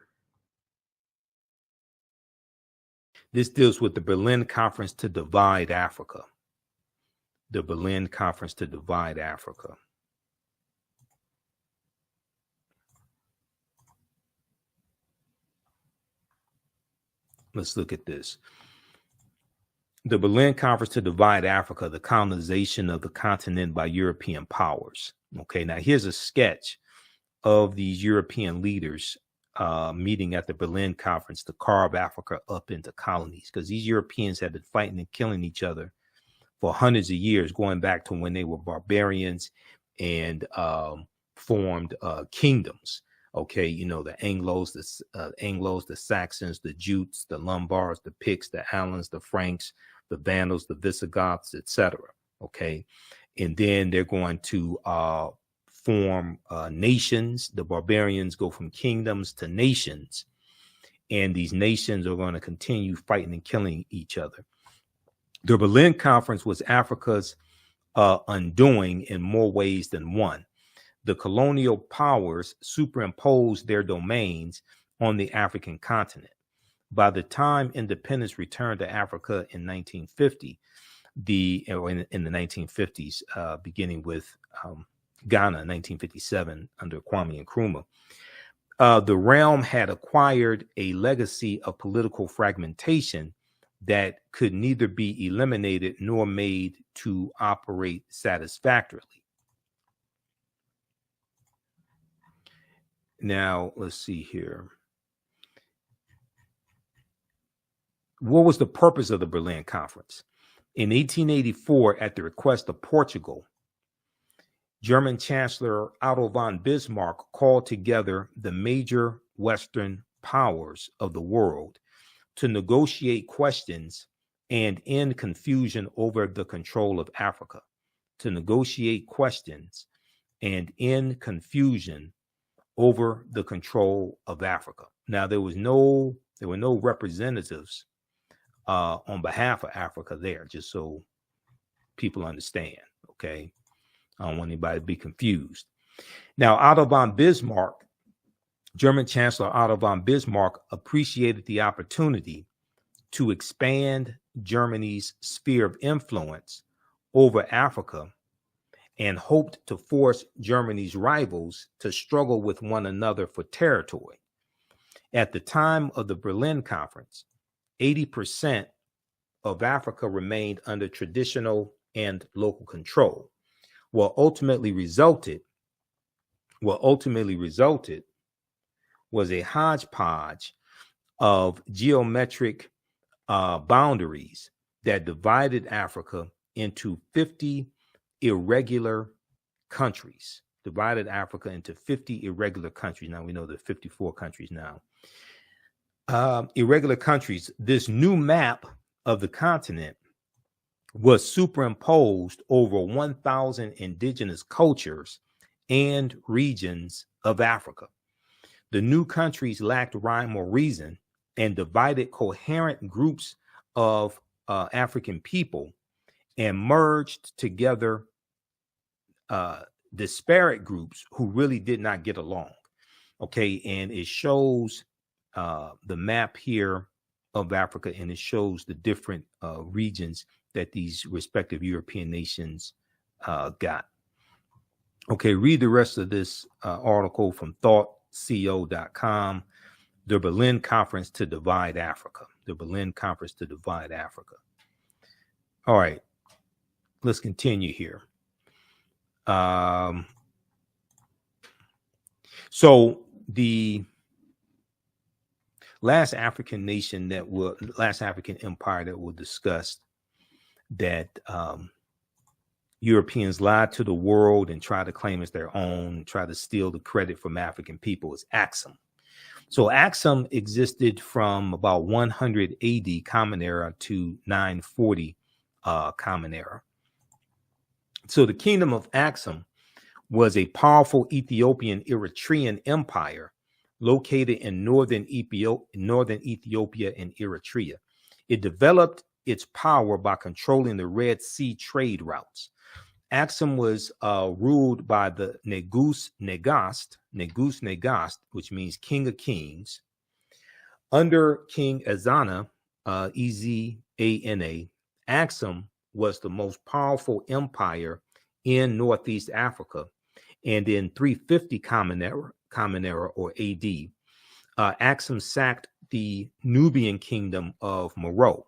This deals with the Berlin Conference to divide Africa. The Berlin Conference to divide Africa. Let's look at this. The Berlin Conference to divide Africa, the colonization of the continent by European powers. Okay, now here's a sketch of these European leaders meeting at the Berlin Conference to carve Africa up into colonies, because these Europeans had been fighting and killing each other for hundreds of years, going back to when they were barbarians and formed kingdoms. Okay, you know, the Anglos, the Saxons, the Jutes, the Lombards, the Picts, the Alans, the Franks, the Vandals, the Visigoths, etc. Okay, and then they're going to form nations. The barbarians go from kingdoms to nations, and these nations are going to continue fighting and killing each other. The Berlin Conference was Africa's undoing in more ways than one. The colonial powers superimposed their domains on the African continent. By the time independence returned to Africa in 1950, in the 1950s, beginning with Ghana in 1957 under Kwame Nkrumah, the realm had acquired a legacy of political fragmentation that could neither be eliminated nor made to operate satisfactorily. Now, let's see here. What was the purpose of the Berlin Conference? In 1884, at the request of Portugal, German Chancellor Otto von Bismarck called together the major Western powers of the world to negotiate questions and end confusion over the control of Africa. To negotiate questions and end confusion over the control of Africa. Now, there were no representatives on behalf of Africa there, just so people understand, okay? I don't want anybody to be confused. Now, Otto von Bismarck, German Chancellor Otto von Bismarck, appreciated the opportunity to expand Germany's sphere of influence over Africa and hoped to force Germany's rivals to struggle with one another for territory. At the time of the Berlin Conference, 80% of Africa remained under traditional and local control. What ultimately resulted was a hodgepodge of geometric boundaries that divided Africa into 50 irregular countries. Now, we know there are 54 countries now. Irregular countries. This new map of the continent was superimposed over 1,000 indigenous cultures and regions of Africa. The new countries lacked rhyme or reason and divided coherent groups of African people and merged together disparate groups who really did not get along. Okay, and it shows the map here of Africa, and it shows the different regions that these respective European nations got. Okay, read the rest of this article from thoughtco.com. The Berlin Conference to Divide Africa. The Berlin Conference to Divide Africa. All right, let's continue here. So the last African empire that we'll discuss that Europeans lied to the world and tried to claim as their own, try to steal the credit from African people is Axum. So Axum existed from about 100 AD Common Era to 940 Common Era. So the kingdom of Axum was a powerful Ethiopian Eritrean empire located in northern Ethiopia and Eritrea. It developed its power by controlling the Red Sea trade routes. Axum was ruled by the Negus Negast, which means King of Kings. Under King Ezana, Ezana, Axum was the most powerful empire in Northeast Africa. And in 350 Common Era or AD, Axum sacked the Nubian kingdom of Meroe.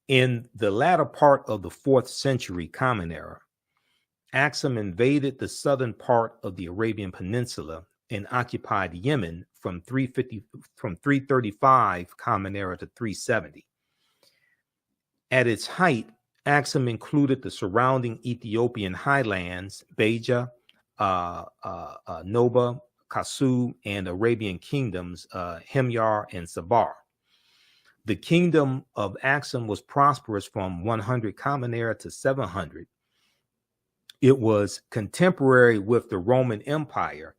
In the latter part of the 4th century Common Era, Axum invaded the southern part of the Arabian Peninsula and occupied Yemen from 335 Common Era to 370. At its height, Axum included the surrounding Ethiopian highlands, Beja, Noba, Kasu, and Arabian kingdoms, Himyar and Sabar. The kingdom of Axum was prosperous from 100 Common Era to 700. It was contemporary with the Roman Empire,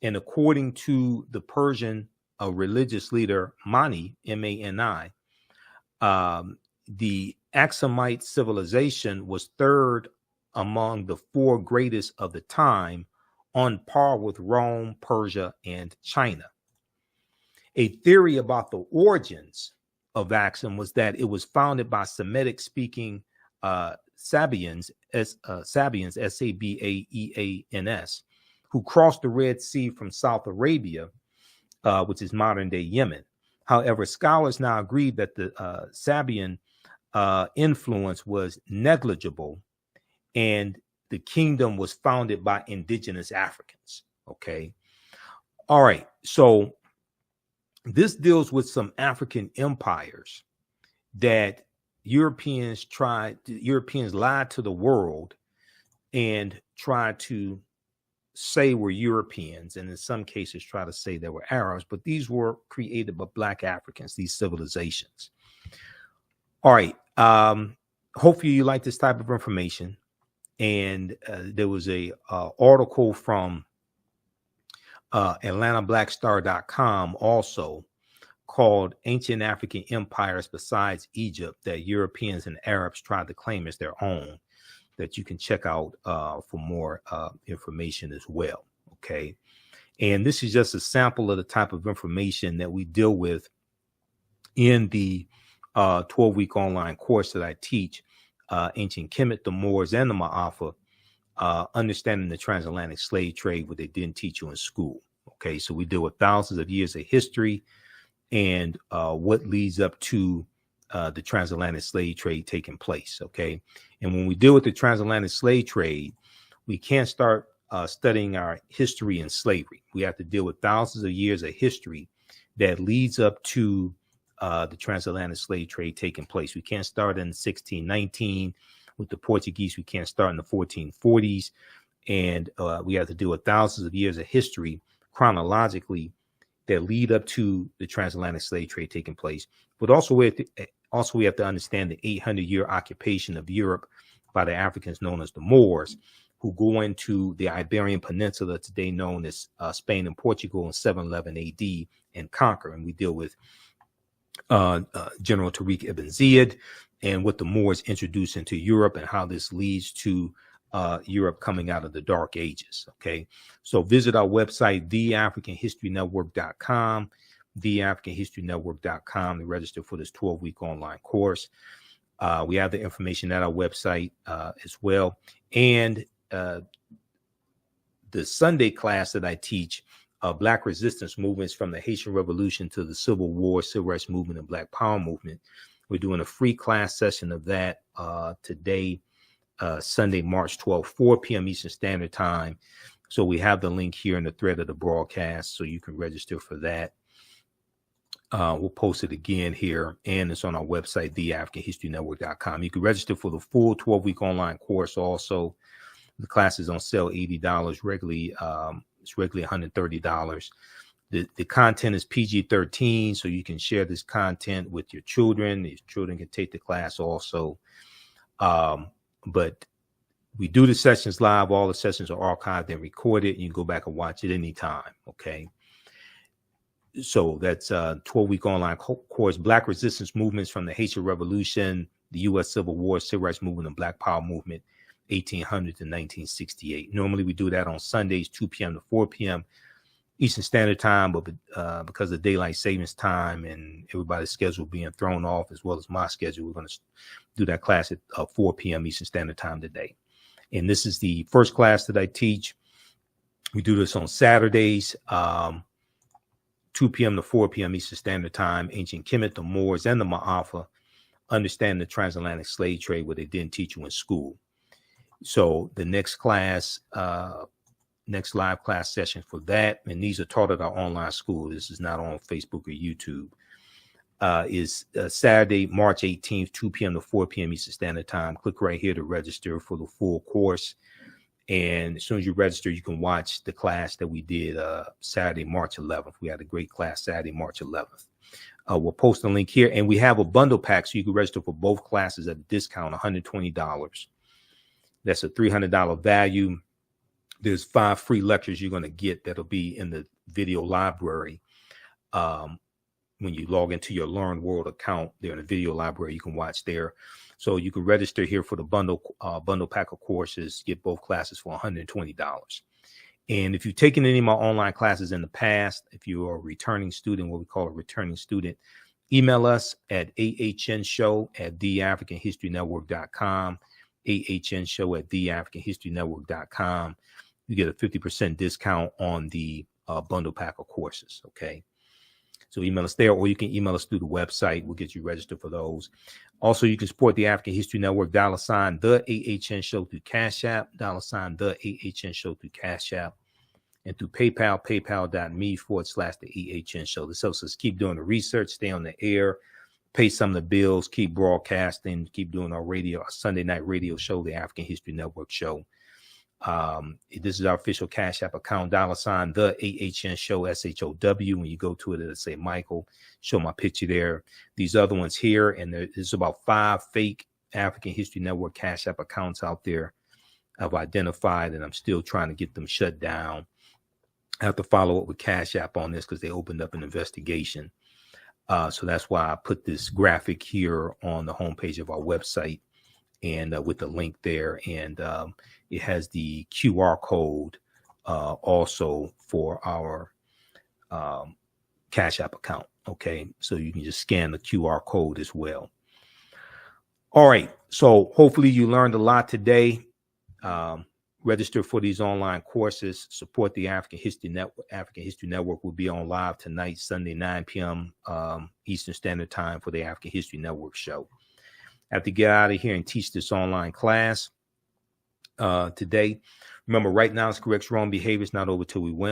and according to the Persian religious leader Mani, M-A-N-I, the Axumite civilization was third among the 4 greatest of the time, on par with Rome, Persia, and China. A theory about the origins of Axum was that it was founded by Semitic-speaking Sabians, S-A-B-A-E-A-N-S, who crossed the Red Sea from South Arabia, which is modern-day Yemen. However, scholars now agree that the Sabian influence was negligible, and the kingdom was founded by indigenous Africans. Okay. All right. So this deals with some African empires that Europeans lied to the world and tried to say were Europeans, and in some cases try to say they were Arabs, but these were created by Black Africans, these civilizations. All right. Hopefully you like this type of information. And there was a article from AtlantaBlackStar.com also called Ancient African Empires Besides Egypt that Europeans and Arabs tried to claim as their own, that you can check out for more information as well. Okay. And this is just a sample of the type of information that we deal with in the 12-week online course that I teach, Ancient Kemet, the Moors, and the Ma'afa, understanding the transatlantic slave trade, what they didn't teach you in school. Okay, so we deal with thousands of years of history and what leads up to the transatlantic slave trade taking place. Okay, and when we deal with the transatlantic slave trade, we can't start studying our history in slavery. We have to deal with thousands of years of history that leads up to the transatlantic slave trade taking place. We can't start in 1619 with the Portuguese. We can't start in the 1440s. And we have to deal with thousands of years of history chronologically that lead up to the transatlantic slave trade taking place. But also we have to understand the 800-year occupation of Europe by the Africans known as the Moors, who go into the Iberian Peninsula, today known as Spain and Portugal, in 711 AD and conquer. And we deal with General Tariq ibn Ziyad and what the Moors introduced into Europe and how this leads to Europe coming out of the Dark Ages. Okay, so visit our website, TheAfricanHistoryNetwork.com, TheAfricanHistoryNetwork.com to register for this 12-week online course. We have the information at our website as well. And the Sunday class that I teach, Black resistance movements from the Haitian Revolution to the Civil War, Civil Rights Movement, and Black Power Movement. We're doing a free class session of that today, Sunday, March 12th, 4 p.m. Eastern Standard Time. So we have the link here in the thread of the broadcast, so you can register for that. We'll post it again here, and it's on our website, TheAHNShow.com. You can register for the full 12-week online course also. The class is on sale, $80. Regularly, it's regularly $130. The content is PG-13, so you can share this content with your children. Your children can take the class also. But we do the sessions live. All the sessions are archived and recorded. You can go back and watch it anytime, okay? So that's a 12-week online course, Black Resistance Movements from the Haitian Revolution, the U.S. Civil War, Civil Rights Movement, and Black Power Movement, 1800 to 1968. Normally we do that on Sundays, 2 p.m. to 4 p.m. Eastern Standard Time, but because of daylight savings time and everybody's schedule being thrown off, as well as my schedule, we're going to do that class at 4 p.m. Eastern Standard Time today. And this is the first class that I teach. We do this on Saturdays, 2 p.m. to 4 p.m. Eastern Standard Time. Ancient Kemet, the Moors, and the Ma'afa understand the transatlantic slave trade, what they didn't teach you in school. So the next class, next live class session for that, and these are taught at our online school. This is not on Facebook or YouTube. Is Saturday, March 18th, 2 p.m. to 4 p.m. Eastern Standard Time. Click right here to register for the full course. And as soon as you register, you can watch the class that we did Saturday, March 11th. We had a great class Saturday, March 11th. We'll post a link here. And we have a bundle pack, so you can register for both classes at a discount, $120. That's a $300 value. There's 5 free lectures you're going to get that'll be in the video library. When you log into your Learn World account, there in the video library, you can watch there. So you can register here for the bundle pack of courses, get both classes for $120. And if you've taken any of my online classes in the past, if you are a returning student, what we call a returning student, email us at AHNshow@TheAfricanHistoryNetwork.com, AHNshow@TheAfricanHistoryNetwork.com. You get a 50% discount on the bundle pack of courses, okay? So email us there, or you can email us through the website. We'll get you registered for those. Also, you can support the African History Network, $ the AHN Show through Cash App, $ the AHN Show through Cash App, and through PayPal, paypal.me/the AHN Show. This helps us keep doing the research, stay on the air, pay some of the bills, keep broadcasting, keep doing our radio, our Sunday night radio show, the African History Network Show. This is our official Cash App account, $ the AHN Show, SHOW. When you go to it, it'll say Michael. Show my picture there. These other ones here, and there's about 5 fake African History Network Cash App accounts out there I've identified, and I'm still trying to get them shut down. I have to follow up with Cash App on this because they opened up an investigation. So that's why I put this graphic here on the homepage of our website, and with the link there, and it has the QR code also for our Cash App account. Okay, so you can just scan the QR code as well. All right, so hopefully you learned a lot today. Register for these online courses. Support the African History Network. African History Network will be on live tonight, Sunday, 9 p.m. Eastern Standard Time for the African History Network show. I have to get out of here and teach this online class today. Remember, right now it's correct wrong behavior. It's not over till we win.